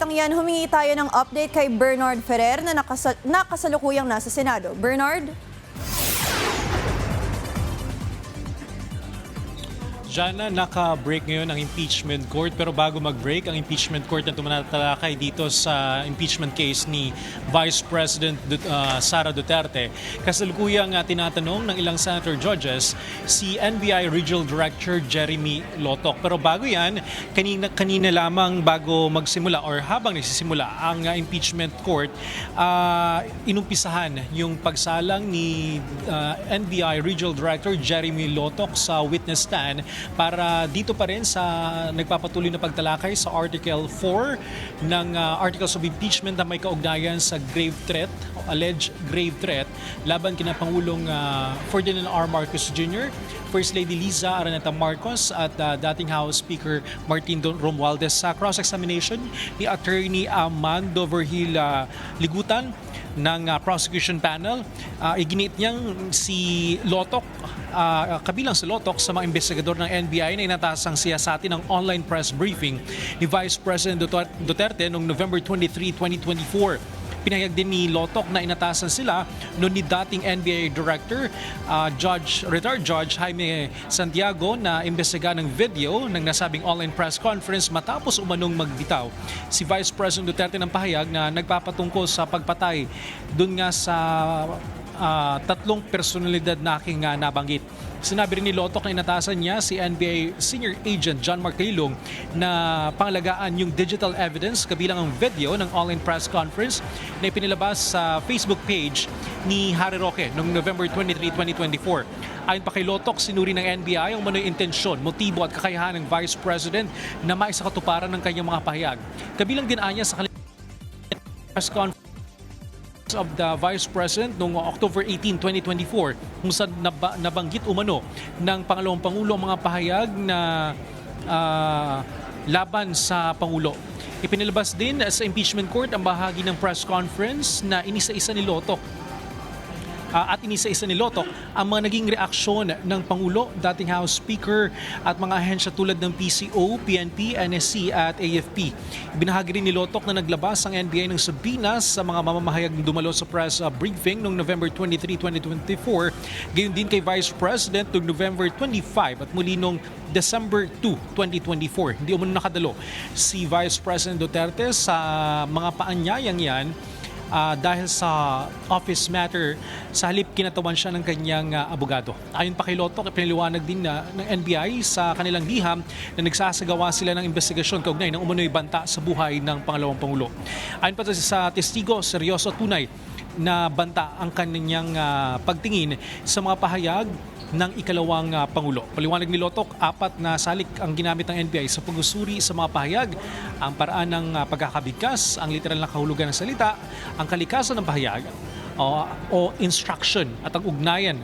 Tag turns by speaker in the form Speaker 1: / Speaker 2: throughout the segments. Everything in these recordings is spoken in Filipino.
Speaker 1: balitang yan, humingi tayo ng update kay Bernard Ferrer na nakasalukuyang nasa Senado. Bernard?
Speaker 2: Jana, naka-break ngayon ang impeachment court, pero bago mag-break, ang impeachment court na tumatalakay dito sa impeachment case ni Vice President Sara Duterte. Kasalukuyang tinatanong ng ilang senator judges si NBI Regional Director Jeremy Lotoc. Pero bago yan, kanina lamang bago magsimula or habang nagsisimula ang impeachment court, inumpisahan yung pagsalang ni NBI Regional Director Jeremy Lotoc sa witness stand para dito pa rin sa nagpapatuloy na pagtalakay sa Article 4 ng Articles of Impeachment na may kaugnayan sa grave threat o alleged grave threat laban kina Pangulong Ferdinand R. Marcos Jr., First Lady Liza Araneta Marcos at dating House Speaker Martin Romualdez. Sa cross-examination ni Attorney Amando Vergil Ligutan ng prosecution panel, iginit niyang si Lotoc, kabilang si Lotoc sa mga investigador ng NBI na inatasang siyasatin ng online press briefing ni Vice President Duterte noong November 23, 2024. Pinahayag din ni Lotoc na inatasan sila noon ni dating NBI Director, Retired Judge Jaime Santiago na imbestiga ng video ng nasabing online press conference matapos umanong magbitaw si Vice President Duterte ng pahayag na nagpapatungkol sa pagpatay doon nga sa tatlong personalidad na aking nabanggit. Sinabi rin ni Lotoc na inatasan niya si NBI Senior Agent John Mark Lilong na pangalagaan yung digital evidence kabilang ang video ng online press conference na ipinilabas sa Facebook page ni Harry Roque noong November 23, 2024. Ayon pa kay Lotoc, sinuri ng NBI ang umano'y intensyon, motibo at kakayahan ng Vice President na maisakatuparan ng kanyang mga pahayag. Kabilang din anya sa kanilang press conference of the Vice President noong October 18, 2024 kung saan nabanggit umano ng Pangalawang Pangulo ang mga pahayag na laban sa Pangulo. Ipinilabas din sa impeachment court ang bahagi ng press conference na inisa-isa ni Lotoc ang mga naging reaksyon ng Pangulo, dating House Speaker at mga ahensya tulad ng PCO, PNP, NSC at AFP. Binahagi rin ni Lotoc na naglabas ang NBI ng sabinas sa mga mamamahayag ng dumalo sa press briefing noong November 23, 2024, gayon din kay Vice President noong November 25 at muli noong December 2, 2024. Hindi umano nakadalo si Vice President Duterte sa mga paanyayang yan dahil sa office matter, sa halip kinatawan siya ng kanyang abogado. Ayon pa kay Lotoc, pinaliwanag din ng NBI sa kanilang liham na nagsasagawa sila ng investigasyon kaugnay ng umano'y banta sa buhay ng Pangalawang Pangulo. Ayon pa sa testigo, seryoso at tunay na banta ang kanyang pagtingin sa mga pahayag ng ikalawang Pangulo. Paliwanag ni Lotoc, 4 na salik ang ginamit ng NBI sa pagsusuri sa mga pahayag, ang paraan ng pagkakabigkas, ang literal na kahulugan ng salita, ang kalikasan ng pahayag o instruction at ang ugnayan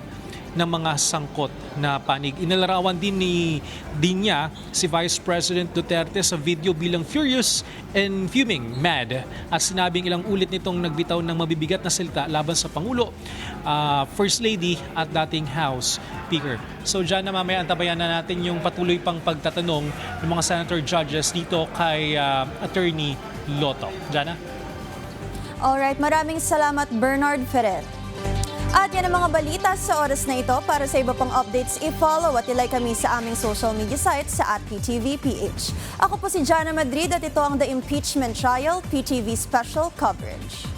Speaker 2: ng mga sangkot na panig. Inalarawan din niya si Vice President Duterte sa video bilang furious and fuming, mad, at sinabing ilang ulit nitong nagbitaw ng mabibigat na salita laban sa Pangulo, First Lady at dating House Speaker. So dyan na mamaya antabayan na natin yung patuloy pang pagtatanong ng mga senator judges dito kay Attorney Lotoc. Jana?
Speaker 1: Alright, maraming salamat Bernard Ferrer. At yan ang mga balita sa oras na ito. Para sa iba pang updates, i-follow at i-like kami sa aming social media sites sa @PTVPH. Ako po si Jana Madrid at ito ang The Impeachment Trial PTV Special Coverage.